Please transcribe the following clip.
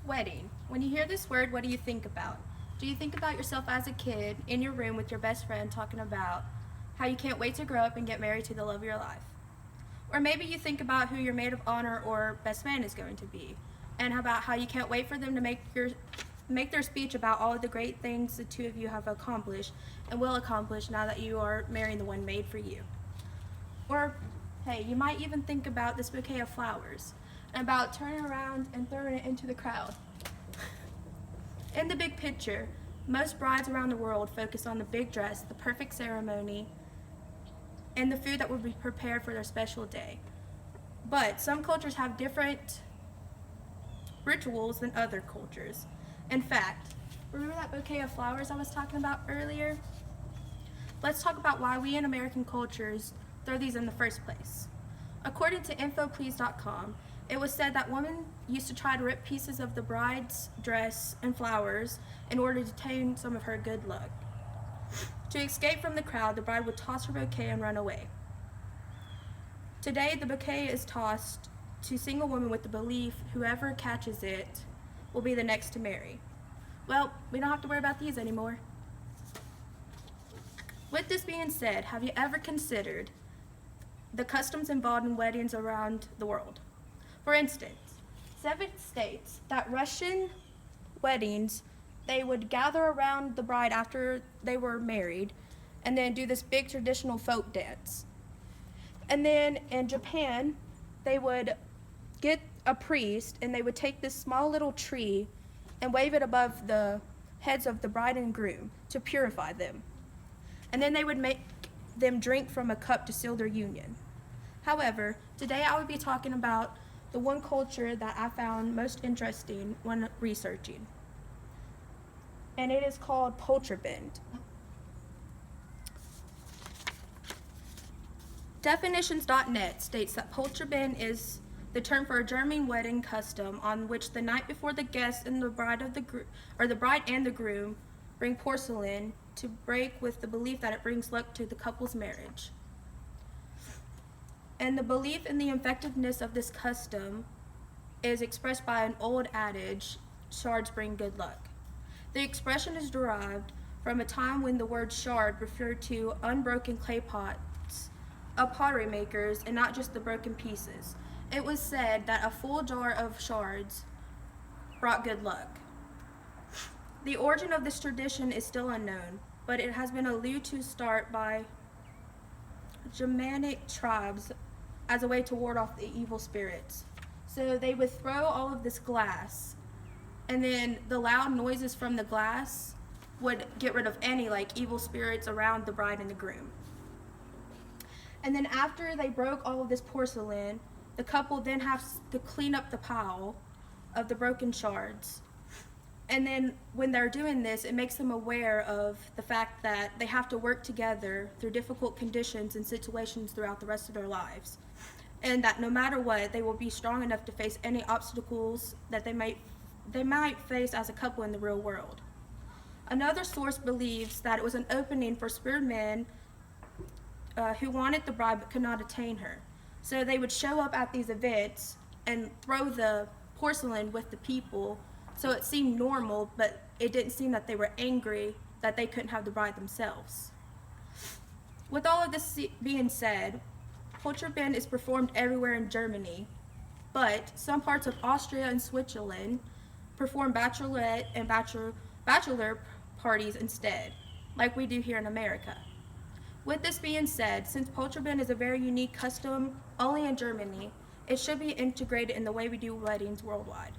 Wedding. When you hear this word, what do you think about? Do you think about yourself as a kid in your room with your best friend talking about how you can't wait to grow up and get married to the love of your life? Or maybe you think about who your maid of honor or best man is going to be, and about how you can't wait for them to make their speech about all of the great things the two of you have accomplished and will accomplish now that you are marrying the one made for you. Or, hey, you might even think about this bouquet of flowers and about turning around and throwing it into the crowd. In the big picture, most brides around the world focus on the big dress, the perfect ceremony, and the food that will be prepared for their special day. But some cultures have different rituals than other cultures. In fact, remember that bouquet of flowers I was talking about earlier? Let's talk about why we in American cultures throw these in the first place. According to infoplease.com, it was said that women used to try to rip pieces of the bride's dress and flowers in order to tame some of her good luck. To escape from the crowd, the bride would toss her bouquet and run away. Today, the bouquet is tossed to single women with the belief whoever catches it will be the next to marry. Well, we don't have to worry about these anymore. With this being said, have you ever considered the customs involved in weddings around the world? For instance, 7 states that Russian weddings, they would gather around the bride after they were married and then do this big traditional folk dance. And then in Japan, they would get a priest and they would take this small little tree and wave it above the heads of the bride and groom to purify them. And then they would make them drink from a cup to seal their union. However, today I would be talking about the one culture that I found most interesting when researching. And it is called Polterabend. Definitions.net states that Polterabend is the term for a German wedding custom on which the night before the guests and the bride and the groom bring porcelain to break with the belief that it brings luck to the couple's marriage. And the belief in the effectiveness of this custom is expressed by an old adage, shards bring good luck. The expression is derived from a time when the word shard referred to unbroken clay pots of pottery makers and not just the broken pieces. It was said that a full jar of shards brought good luck. The origin of this tradition is still unknown, but it has been alluded to start by Germanic tribes as a way to ward off the evil spirits. So they would throw all of this glass, and then the loud noises from the glass would get rid of any evil spirits around the bride and the groom. And then after they broke all of this porcelain, the couple then has to clean up the pile of the broken shards. And then when they're doing this, it makes them aware of the fact that they have to work together through difficult conditions and situations throughout the rest of their lives. And that no matter what, they will be strong enough to face any obstacles that they might face as a couple in the real world. Another source believes that it was an opening for spirit men who wanted the bride but could not attain her. So they would show up at these events and throw the porcelain with the people, so it seemed normal, but it didn't seem that they were angry that they couldn't have the bride themselves. With all of this being said, Polterabend is performed everywhere in Germany, but some parts of Austria and Switzerland perform bachelorette and bachelor parties instead, like we do here in America. With this being said, since Polterabend is a very unique custom only in Germany, it should be integrated in the way we do weddings worldwide.